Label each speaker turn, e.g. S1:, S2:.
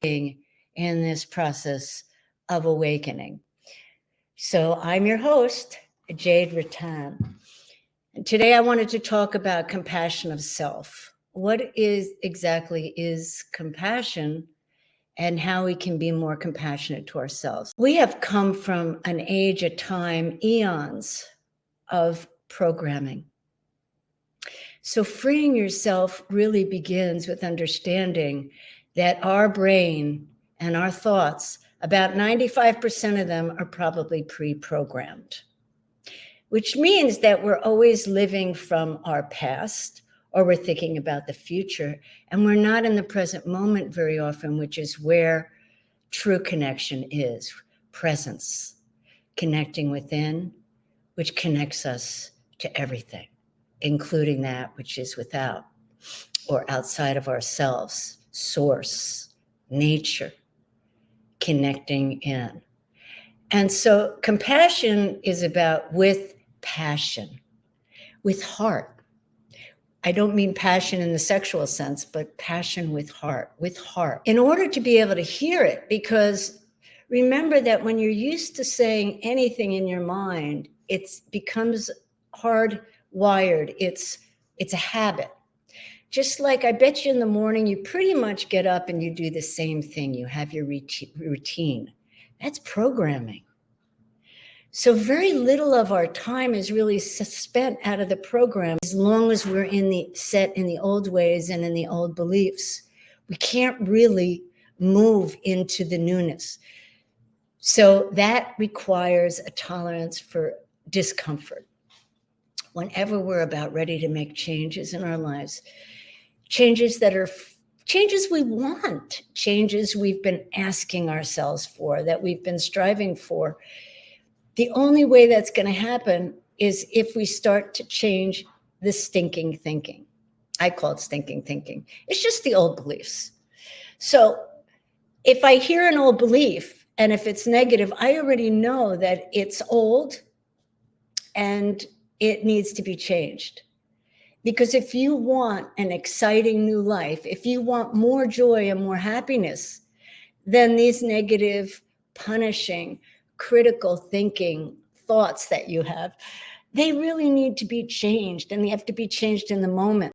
S1: in this process of awakening. So I'm your host, Jade Rattan. And today I wanted to talk about compassion of self. What exactly is compassion and how we can be more compassionate to ourselves? We have come from an age, a time, eons of programming. So freeing yourself really begins with understanding that our brain and our thoughts, about 95% of them are probably pre-programmed, which means that we're always living from our past, or we're thinking about the future, and we're not in the present moment very often, which is where true connection is. Presence, connecting within, which connects us to everything, including that which is without or outside of ourselves, source, nature, connecting in. And so compassion is about with passion, with heart. I don't mean passion in the sexual sense, but passion with heart, in order to be able to hear it. Because remember that when you're used to saying anything in your mind, it becomes hardwired. It's a habit. Just like I bet you in the morning, you pretty much get up and you do the same thing. You have your routine. That's programming. So very little of our time is really spent out of the program. As long as we're set in the old ways and in the old beliefs, we can't really move into the newness. So that requires a tolerance for discomfort. Whenever we're about ready to make changes in our lives, changes that are changes we want, changes we've been asking ourselves for, that we've been striving for, the only way that's going to happen is if we start to change the stinking thinking. I call it stinking thinking. It's just the old beliefs. So if I hear an old belief and if it's negative, I already know that it's old and it needs to be changed. Because if you want an exciting new life, if you want more joy and more happiness, then these negative, punishing, critical thinking thoughts that you have, they really need to be changed, and they have to be changed in the moment.